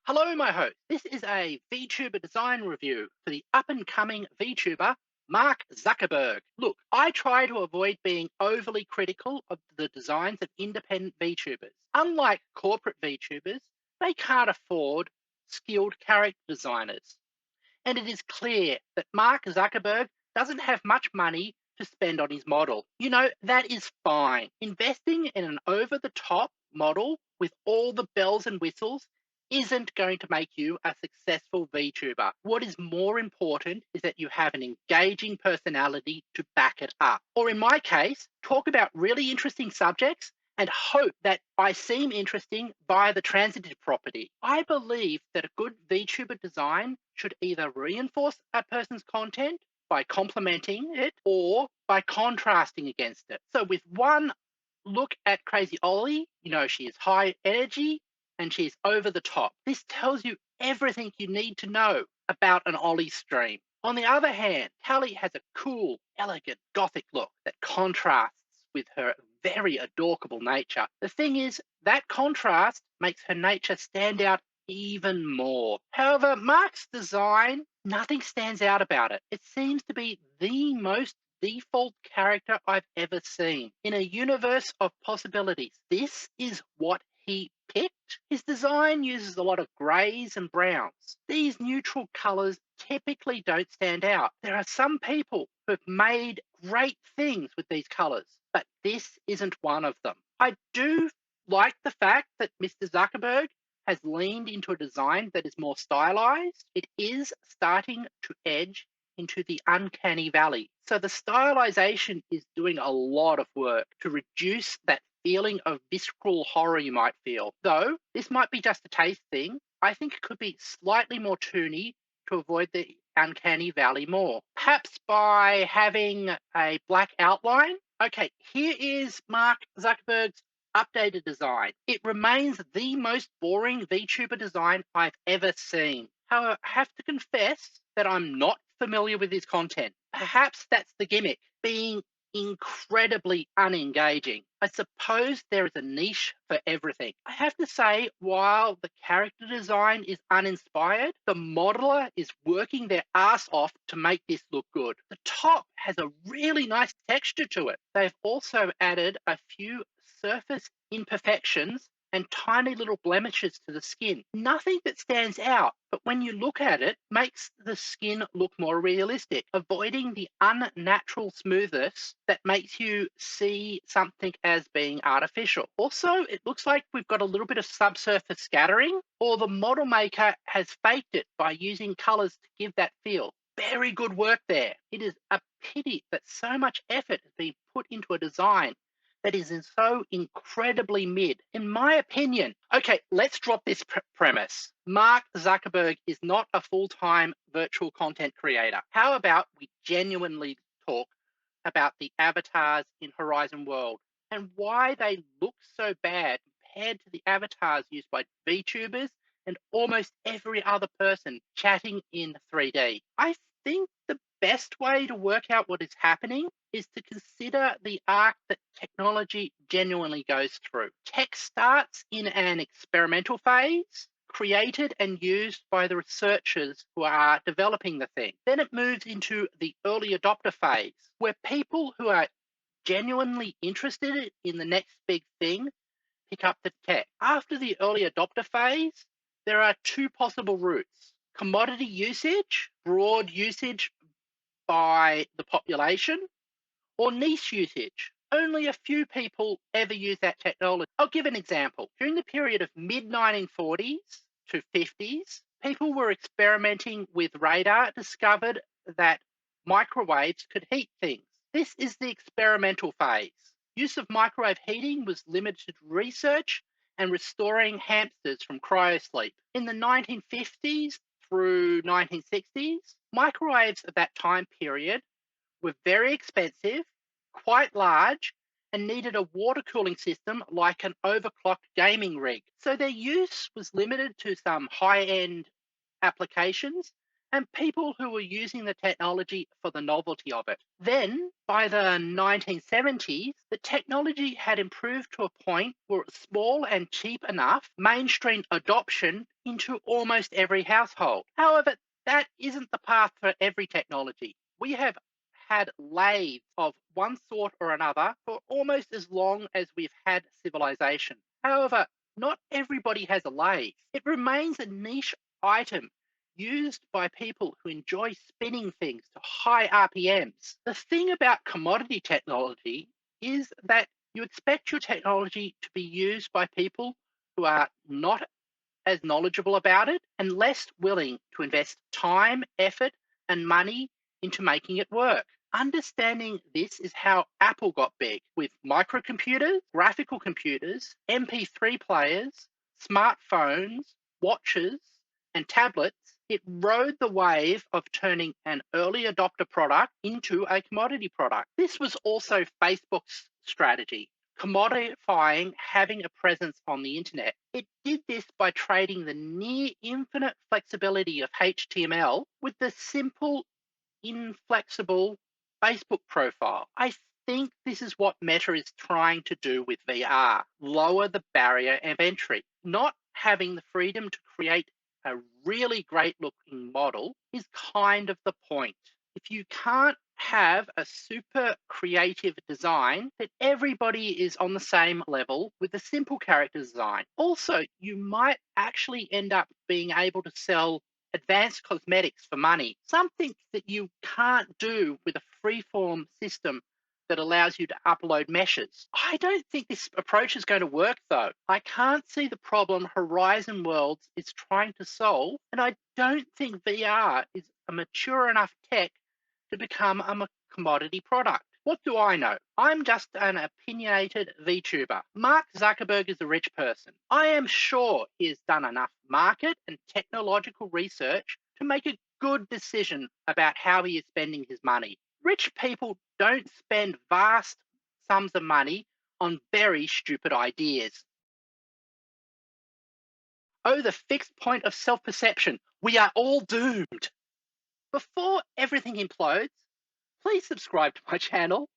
Hello, my host. This is a VTuber design review for the up and coming VTuber, Mark Zuckerberg. Look, I try to avoid being overly critical of the designs of independent VTubers. Unlike corporate VTubers, they can't afford skilled character designers. And it is clear that Mark Zuckerberg doesn't have much money to spend on his model. That is fine. Investing in an over the top model with all the bells and whistles isn't going to make you a successful VTuber. What is more important is that you have an engaging personality to back it up. Or in my case, talk about really interesting subjects and hope that I seem interesting by the transitive property. I believe that a good VTuber design should either reinforce a person's content by complementing it or by contrasting against it. So with one look at Crazy Ollie, she is high energy and she's over the top. This tells you everything you need to know about an Ollie stream. On the other hand, Callie has a cool, elegant, gothic look that contrasts with her very adorable nature. The thing is, that contrast makes her nature stand out even more. However, Mark's design, nothing stands out about it. It seems to be the most default character I've ever seen. In a universe of possibilities, this is what he picked. His design uses a lot of greys and browns. These neutral colors typically don't stand out. There are some people who have made great things with these colors, but this isn't one of them. I do like the fact that Mr. Zuckerberg has leaned into a design that is more stylized. It is starting to edge into the uncanny valley. So the stylization is doing a lot of work to reduce that feeling of visceral horror you might feel. Though this might be just a taste thing, I think it could be slightly more toony to avoid the uncanny valley more. Perhaps by having a black outline. Okay, here is Mark Zuckerberg's updated design. It remains the most boring VTuber design I've ever seen. However, I have to confess that I'm not familiar with his content. Perhaps that's the gimmick, being incredibly unengaging. I suppose there is a niche for everything. I have to say, while the character design is uninspired, the modeler is working their ass off to make this look good. The top has a really nice texture to it. They've also added a few surface imperfections and tiny little blemishes to the skin. Nothing that stands out, but when you look at it, makes the skin look more realistic, avoiding the unnatural smoothness that makes you see something as being artificial. Also, it looks like we've got a little bit of subsurface scattering, or the model maker has faked it by using colors to give that feel. Very good work there. It is a pity that so much effort has been put into a design that is so incredibly mid. In my opinion, okay, let's drop this premise. Mark Zuckerberg is not a full-time virtual content creator. How about we genuinely talk about the avatars in Horizon World and why they look so bad compared to the avatars used by VTubers and almost every other person chatting in 3D. I think the best way to work out what is happening is to consider the arc that technology genuinely goes through. Tech starts in an experimental phase, created and used by the researchers who are developing the thing. Then it moves into the early adopter phase, where people who are genuinely interested in the next big thing pick up the tech. After the early adopter phase, there are two possible routes: commodity usage, broad usage by the population, or niche usage. Only a few people ever use that technology. I'll give an example. During the period of mid 1940s to 50s, people were experimenting with radar, discovered that microwaves could heat things. This is the experimental phase. Use of microwave heating was limited to research and restoring hamsters from cryosleep. In the 1950s through 1960s, microwaves of that time period were very expensive, quite large, and needed a water cooling system like an overclocked gaming rig. So their use was limited to some high-end applications and people who were using the technology for the novelty of it. Then, by the 1970s, the technology had improved to a point where it was small and cheap enough, mainstream adoption into almost every household. However, that isn't the path for every technology. We have had lathes of one sort or another for almost as long as we've had civilization. However, not everybody has a lathe. It remains a niche item used by people who enjoy spinning things to high RPMs. The thing about commodity technology is that you expect your technology to be used by people who are not as knowledgeable about it and less willing to invest time, effort, and money into making it work. Understanding this is how Apple got big with microcomputers, graphical computers, MP3 players, smartphones, watches, and tablets. It rode the wave of turning an early adopter product into a commodity product. This was also Facebook's strategy, commodifying having a presence on the internet. It did this by trading the near infinite flexibility of HTML with the simple, inflexible Facebook profile. I think this is what Meta is trying to do with VR, lower the barrier of entry. Not having the freedom to create a really great looking model is kind of the point. If you can't have a super creative design, that everybody is on the same level with a simple character design. Also, you might actually end up being able to sell advanced cosmetics for money, something that you can't do with a freeform system that allows you to upload meshes. I don't think this approach is going to work though. I can't see the problem Horizon Worlds is trying to solve, and I don't think VR is a mature enough tech to become a commodity product. What do I know? I'm just an opinionated VTuber. Mark Zuckerberg is a rich person. I am sure he has done enough market and technological research to make a good decision about how he is spending his money. Rich people don't spend vast sums of money on very stupid ideas. Oh, the fixed point of self perception. We are all doomed. Before everything implodes, please subscribe to my channel